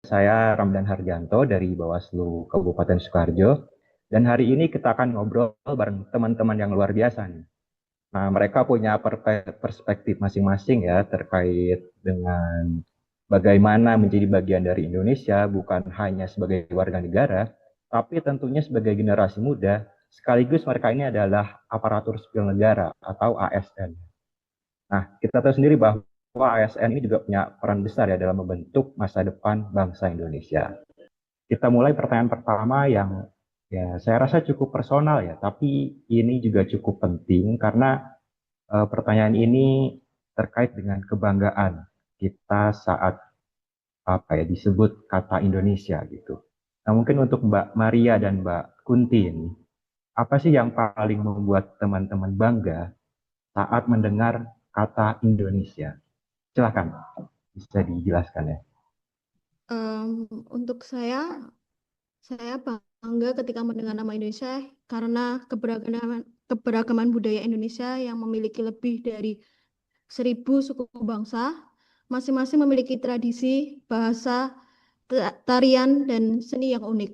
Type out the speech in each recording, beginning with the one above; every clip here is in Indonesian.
Saya Ramdan Harjanto dari Bawaslu Kabupaten Sukoharjo. Dan hari ini kita akan ngobrol bareng teman-teman yang luar biasa nih. Nah, mereka punya perspektif masing-masing ya terkait dengan bagaimana menjadi bagian dari Indonesia bukan hanya sebagai warga negara, tapi tentunya sebagai generasi muda, sekaligus mereka ini adalah aparatur sipil negara atau ASN. Nah, kita tahu sendiri bahwa ASN ini juga punya peran besar ya dalam membentuk masa depan bangsa Indonesia. Kita mulai pertanyaan pertama yang ya saya rasa cukup personal ya, tapi ini juga cukup penting karena pertanyaan ini terkait dengan kebanggaan kita saat apa ya disebut kata Indonesia gitu. Nah, mungkin untuk Mbak Maria dan Mbak Kunti ini, apa sih yang paling membuat teman-teman bangga saat mendengar kata Indonesia? Silahkan, bisa dijelaskan ya. Untuk saya bangga ketika mendengar nama Indonesia karena keberagaman budaya Indonesia yang memiliki lebih dari 1.000 suku bangsa, masing-masing memiliki tradisi, bahasa, tarian, dan seni yang unik.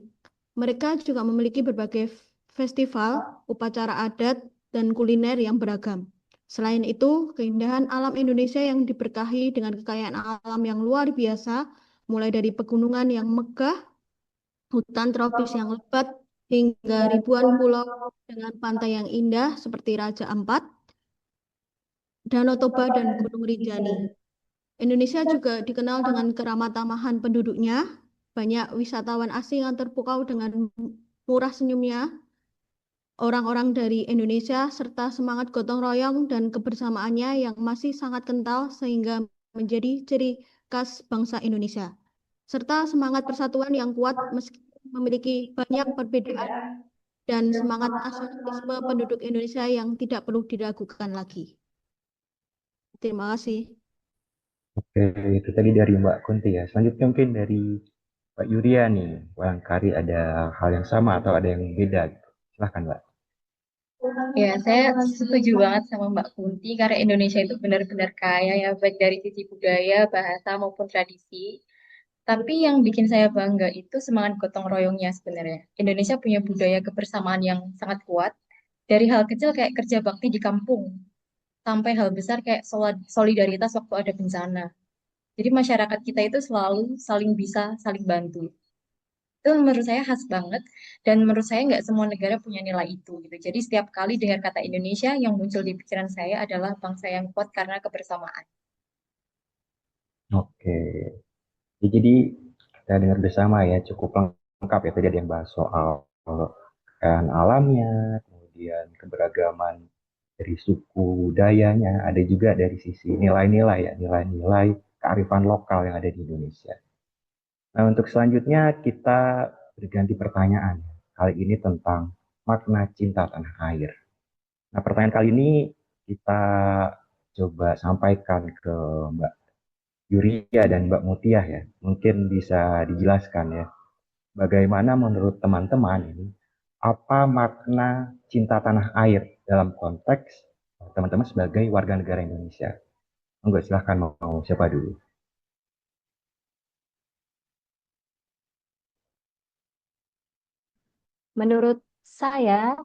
Mereka juga memiliki berbagai festival, upacara adat, dan kuliner yang beragam. Selain itu, keindahan alam Indonesia yang diberkahi dengan kekayaan alam yang luar biasa, mulai dari pegunungan yang megah, hutan tropis yang lebat, hingga ribuan pulau dengan pantai yang indah seperti Raja Ampat, Danau Toba, dan Gunung Rinjani. Indonesia juga dikenal dengan keramat tamahan penduduknya. Banyak wisatawan asing yang terpukau dengan murah senyumnya, orang-orang dari Indonesia, serta semangat gotong royong dan kebersamaannya yang masih sangat kental sehingga menjadi ciri khas bangsa Indonesia. Serta semangat persatuan yang kuat meski memiliki banyak perbedaan dan semangat nasionalisme penduduk Indonesia yang tidak perlu diragukan lagi. Terima kasih. Oke, itu tadi dari Mbak Kunti ya. Selanjutnya mungkin dari Mbak Yuria nih. Barangkali ada hal yang sama atau ada yang beda gitu. Silahkan Mbak. Ya, saya setuju banget sama Mbak Kunti karena Indonesia itu benar-benar kaya ya, baik dari sisi budaya, bahasa maupun tradisi. Tapi yang bikin saya bangga itu semangat gotong royongnya sebenarnya. Indonesia punya budaya kebersamaan yang sangat kuat. Dari hal kecil kayak kerja bakti di kampung, sampai hal besar kayak solidaritas waktu ada bencana. Jadi masyarakat kita itu selalu saling bisa, saling bantu. Itu menurut saya khas banget dan menurut saya nggak semua negara punya nilai itu gitu. Jadi setiap kali dengar kata Indonesia yang muncul di pikiran saya adalah bangsa yang kuat karena kebersamaan. Oke. Ya, jadi kita dengar bersama ya cukup lengkap ya tadi ada yang bahas soal kekayaan alamnya, kemudian keberagaman dari suku budayanya, ada juga dari sisi nilai-nilai ya, nilai-nilai kearifan lokal yang ada di Indonesia. Nah, untuk selanjutnya kita berganti pertanyaan. Kali ini tentang makna cinta tanah air. Nah, pertanyaan kali ini kita coba sampaikan ke Mbak Yuria dan Mbak Mutiah ya. Mungkin bisa dijelaskan ya, bagaimana menurut teman-teman ini, apa makna cinta tanah air dalam konteks teman-teman sebagai warga negara Indonesia. Monggo silahkan mau siapa dulu. Menurut saya,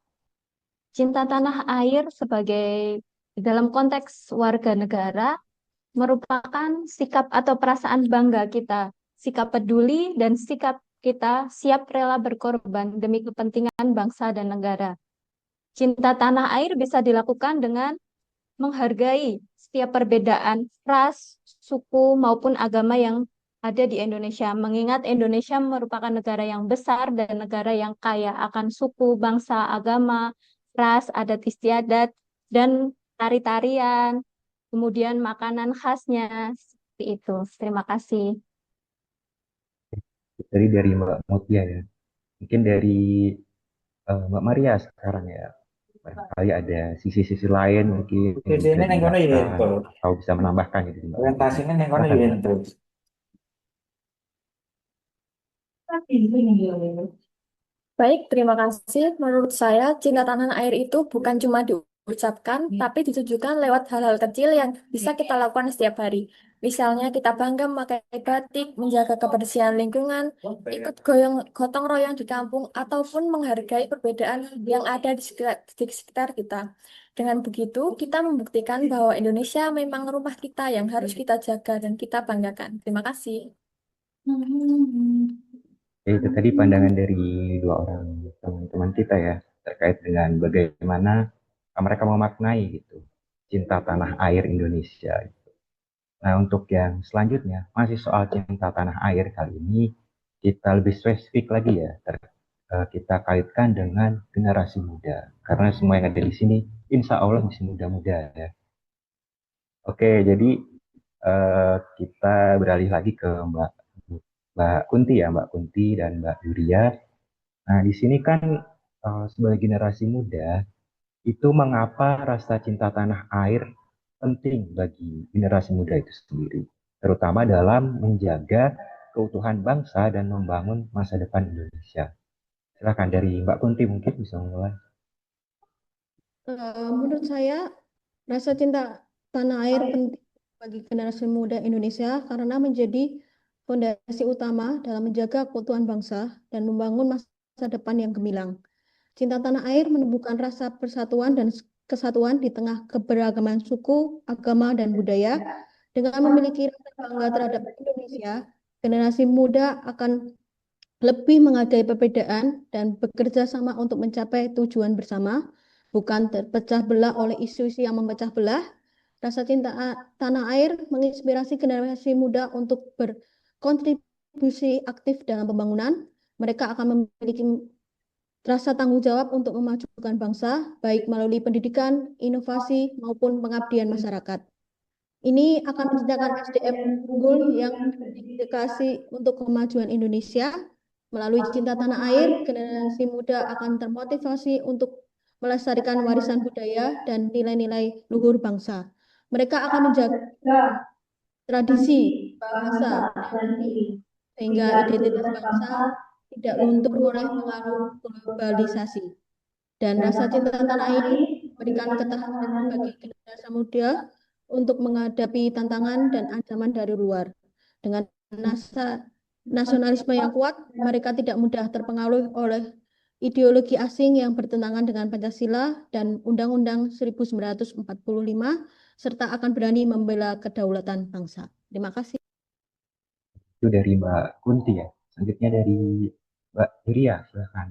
cinta tanah air sebagai dalam konteks warga negara merupakan sikap atau perasaan bangga kita, sikap peduli dan sikap kita siap rela berkorban demi kepentingan bangsa dan negara. Cinta tanah air bisa dilakukan dengan menghargai setiap perbedaan ras, suku, maupun agama yang ada di Indonesia. Mengingat Indonesia merupakan negara yang besar dan negara yang kaya akan suku, bangsa, agama, ras, adat istiadat, dan tari-tarian, kemudian makanan khasnya. Seperti itu. Terima kasih. Jadi dari Mbak Mutia ya. Mungkin dari Mbak Maria sekarang ya. Barangkali ada sisi-sisi lain mungkin yang bisa Sini neng kono ya dijelaskan itu. atau bisa menambahkan gitu Mbak Mutia. Orientasinya neng kono Silakan ya Mbak. itu. Baik, terima kasih. Menurut saya, cinta tanah air itu bukan cuma diucapkan, tapi ditujukan lewat hal-hal kecil yang bisa kita lakukan setiap hari. Misalnya kita bangga memakai batik, menjaga kebersihan lingkungan, ikut gotong royong di kampung, ataupun menghargai perbedaan yang ada di sekitar kita. Dengan begitu, kita membuktikan bahwa Indonesia memang rumah kita yang harus kita jaga dan kita banggakan. Terima kasih. Jadi itu tadi pandangan dari dua orang teman-teman kita ya terkait dengan bagaimana mereka memaknai gitu cinta tanah air Indonesia. Nah, untuk yang selanjutnya masih soal cinta tanah air kali ini kita lebih spesifik lagi ya. Kita kaitkan dengan generasi muda karena semua yang ada di sini insya Allah masih muda-muda ya. Oke, jadi kita beralih lagi ke Mbak Kunti ya, Mbak Kunti dan Mbak Yuria. Nah, di sini kan sebagai generasi muda, itu mengapa rasa cinta tanah air penting bagi generasi muda itu sendiri, terutama dalam menjaga keutuhan bangsa dan membangun masa depan Indonesia. Silakan dari Mbak Kunti mungkin bisa mulai. Menurut saya, rasa cinta tanah air penting bagi generasi muda Indonesia karena menjadi fondasi utama dalam menjaga keutuhan bangsa dan membangun masa depan yang gemilang. Cinta tanah air menumbuhkan rasa persatuan dan kesatuan di tengah keberagaman suku, agama, dan budaya. Dengan memiliki rasa bangga terhadap Indonesia, generasi muda akan lebih menghargai perbedaan dan bekerja sama untuk mencapai tujuan bersama, bukan terpecah belah oleh isu-isu yang memecah belah. Rasa cinta tanah air menginspirasi generasi muda untuk berkontribusi aktif dalam pembangunan. Mereka akan memiliki rasa tanggung jawab untuk memajukan bangsa, baik melalui pendidikan, inovasi, maupun pengabdian masyarakat. Ini akan menciptakan SDM unggul yang dedikasi untuk kemajuan Indonesia. Melalui cinta tanah air, generasi muda akan termotivasi untuk melestarikan warisan budaya dan nilai-nilai luhur bangsa. Mereka akan menjaga tradisi, bahasa, dan diri, sehingga identitas bangsa tidak luntur oleh pengaruh globalisasi. Dan rasa cinta tanah air memberikan ketahanan bagi generasi muda untuk menghadapi tantangan dan ancaman dari luar. Dengan nasionalisme yang kuat, mereka tidak mudah terpengaruh oleh ideologi asing yang bertentangan dengan Pancasila dan Undang-Undang 1945, serta akan berani membela kedaulatan bangsa. Terima kasih. Itu dari Mbak Kunti ya. Selanjutnya dari Mbak Yuria, silakan.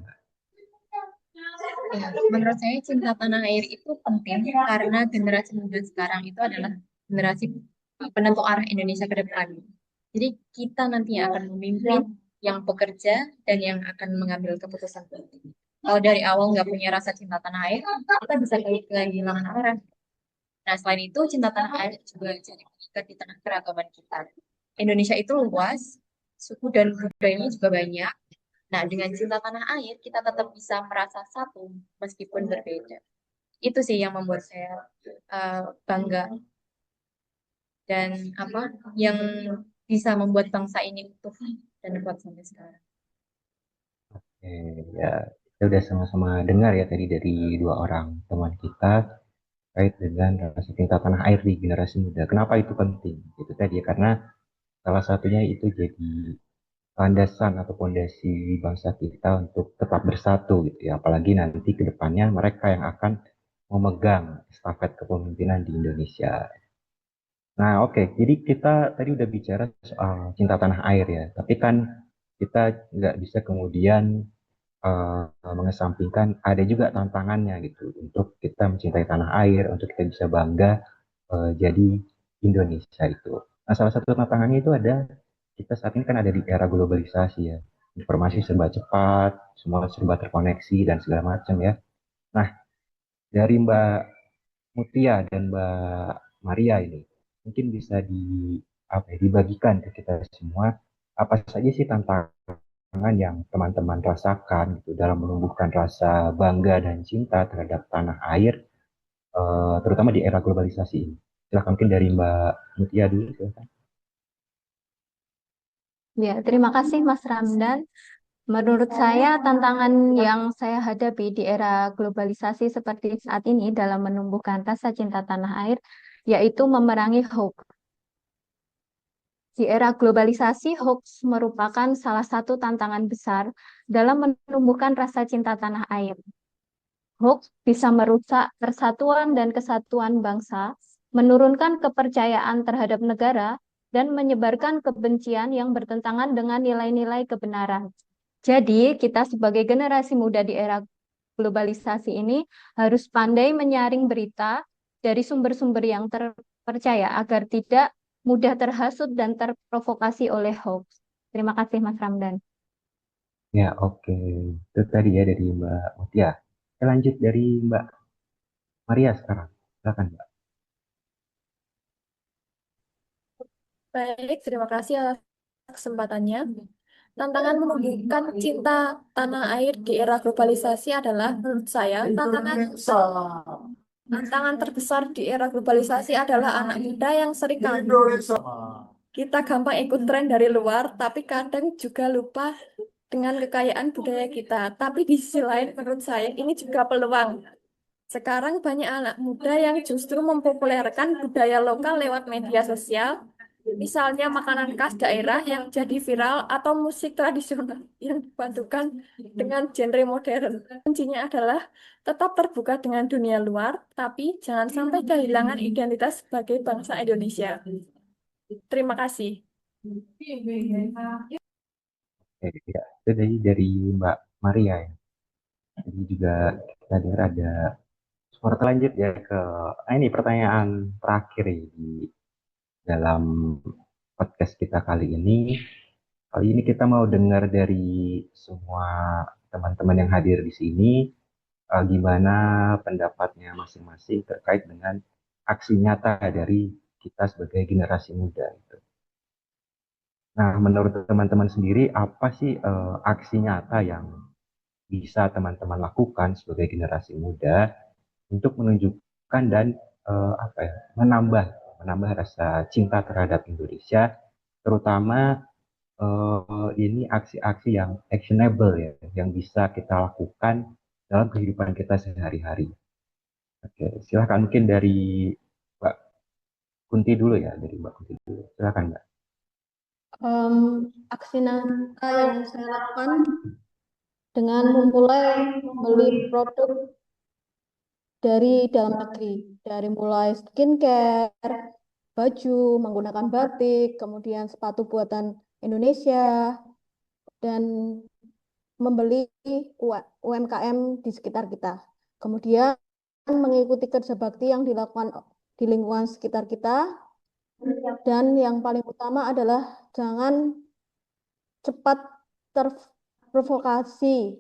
Ya, menurut saya cinta tanah air itu penting karena generasi muda sekarang itu adalah generasi penentu arah Indonesia ke depan. Jadi kita nantinya akan memimpin yang bekerja dan yang akan mengambil keputusan penting. Kalau dari awal nggak punya rasa cinta tanah air, kita bisa kehilangan arah. Nah, selain itu, cinta tanah air juga jadi pengikat di tengah keragaman kita. Indonesia itu luas, suku dan budayanya juga banyak. Nah, dengan cinta tanah air, kita tetap bisa merasa satu meskipun berbeda. Itu sih yang membuat saya bangga dan yang bisa membuat bangsa ini utuh dan kuat sampai sekarang. Ya, kita udah sama-sama dengar ya tadi dari dua orang teman kita terkait dengan rasa cinta tanah air di generasi muda. Kenapa itu penting? Itu tadi ya, karena salah satunya itu jadi landasan atau fondasi bangsa kita untuk tetap bersatu gitu ya. Apalagi nanti ke depannya mereka yang akan memegang estafet kepemimpinan di Indonesia. Nah, oke. Jadi kita tadi udah bicara soal cinta tanah air ya. Tapi kan kita nggak bisa kemudian mengesampingkan ada juga tantangannya gitu untuk kita mencintai tanah air, untuk kita bisa bangga jadi Indonesia itu. Nah, salah satu tantangannya itu ada kita saat ini kan ada di era globalisasi ya. Informasi serba cepat, semua serba terkoneksi dan segala macam ya. Nah, dari Mbak Mutia dan Mbak Maria ini mungkin bisa dibagikan ke kita semua apa saja sih tantangan yang teman-teman rasakan gitu dalam menumbuhkan rasa bangga dan cinta terhadap tanah air, terutama di era globalisasi ini. Silahkan mungkin dari Mbak Mutia dulu. Silahkan. Ya, terima kasih Mas Ramdan. Menurut saya, tantangan yang saya hadapi di era globalisasi seperti saat ini dalam menumbuhkan rasa cinta tanah air, yaitu memerangi hoax. Di era globalisasi, hoax merupakan salah satu tantangan besar dalam menumbuhkan rasa cinta tanah air. Hoax bisa merusak persatuan dan kesatuan bangsa, menurunkan kepercayaan terhadap negara, dan menyebarkan kebencian yang bertentangan dengan nilai-nilai kebenaran. Jadi, kita sebagai generasi muda di era globalisasi ini harus pandai menyaring berita dari sumber-sumber yang terpercaya agar tidak mudah terhasut dan terprovokasi oleh hoax. Terima kasih, Mas Ramdan. Ya, oke. Itu tadi ya dari Mbak Mutia. Kita lanjut dari Mbak Maria sekarang. Silakan, Mbak. Baik, terima kasih atas kesempatannya. Tantangan menumbuhkan cinta tanah air di era globalisasi adalah, menurut saya, tantangan terbesar di era globalisasi adalah anak muda yang sering kita gampang ikut tren dari luar, tapi kadang juga lupa dengan kekayaan budaya kita. Tapi di sisi lain, menurut saya, ini juga peluang. Sekarang banyak anak muda yang justru mempopulerkan budaya lokal lewat media sosial, misalnya makanan khas daerah yang jadi viral atau musik tradisional yang dipadukan dengan genre modern. Kuncinya adalah tetap terbuka dengan dunia luar, tapi jangan sampai kehilangan identitas sebagai bangsa Indonesia. Terima kasih. Oke, ya. Itu dari Mbak Maria ya. Jadi juga kita dengar ada suara lanjut ya ke ini pertanyaan terakhir ya di dalam podcast kita kali ini. Kali ini kita mau dengar dari semua teman-teman yang hadir di sini, gimana pendapatnya masing-masing terkait dengan aksi nyata dari kita sebagai generasi muda. Gitu. Nah, menurut teman-teman sendiri, apa sih aksi nyata yang bisa teman-teman lakukan sebagai generasi muda untuk menunjukkan dan apa ya, menambah rasa cinta terhadap Indonesia, terutama ini aksi-aksi yang actionable ya, yang bisa kita lakukan dalam kehidupan kita sehari-hari. Oke, silakan mungkin dari Mbak Kunti dulu ya, dari Mbak Kunti dulu. Silakan Mbak. Aksi nyata yang saya lakukan dengan memulai membeli produk dari dalam negeri, dari mulai skincare, baju, menggunakan batik, kemudian sepatu buatan Indonesia, dan membeli UMKM di sekitar kita. Kemudian mengikuti kerja bakti yang dilakukan di lingkungan sekitar kita. Dan yang paling utama adalah jangan cepat terprovokasi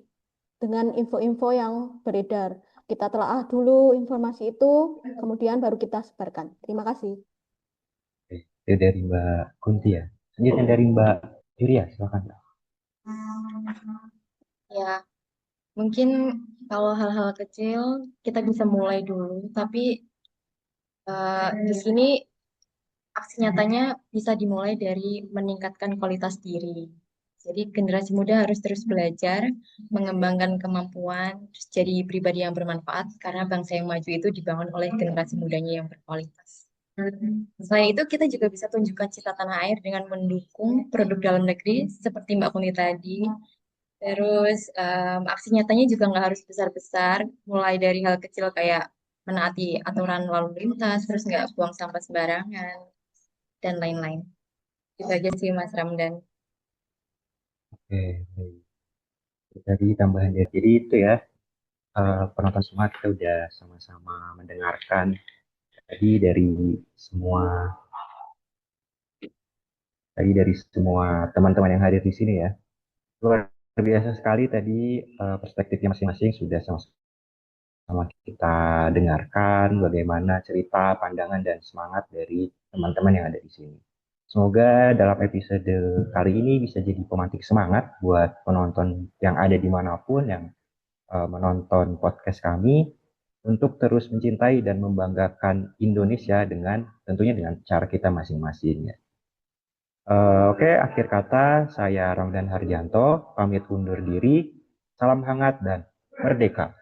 dengan info-info yang beredar. Kita telaah dulu informasi itu, kemudian baru kita sebarkan. Terima kasih. Oke, itu dari Mbak Kunti ya. Selanjutnya dari Mbak Julia, silakan Mbak. Ya, mungkin kalau hal-hal kecil kita bisa mulai dulu, tapi di sini aksi nyatanya bisa dimulai dari meningkatkan kualitas diri. Jadi generasi muda harus terus belajar, mengembangkan kemampuan, terus jadi pribadi yang bermanfaat, karena bangsa yang maju itu dibangun oleh generasi mudanya yang berkualitas. Selain itu, kita juga bisa tunjukkan cita tanah air dengan mendukung produk dalam negeri, seperti Mbak Kuni tadi. Terus aksi nyatanya juga nggak harus besar-besar, mulai dari hal kecil kayak menaati aturan lalu lintas, terus nggak buang sampah sembarangan, dan lain-lain. Itu aja sih Mas Ramdan. Oke, baik. Dari tambahan dari jadi itu ya, penonton semua kita udah sama-sama mendengarkan tadi dari semua teman-teman yang hadir di sini ya. Luar biasa sekali tadi perspektifnya masing-masing sudah sama-sama kita dengarkan bagaimana cerita, pandangan, dan semangat dari teman-teman yang ada di sini. Semoga dalam episode kali ini bisa jadi pemantik semangat buat penonton yang ada dimanapun yang menonton podcast kami untuk terus mencintai dan membanggakan Indonesia tentunya dengan cara kita masing-masing. Oke, akhir kata saya Ramdan Harjanto, pamit undur diri. Salam hangat dan merdeka.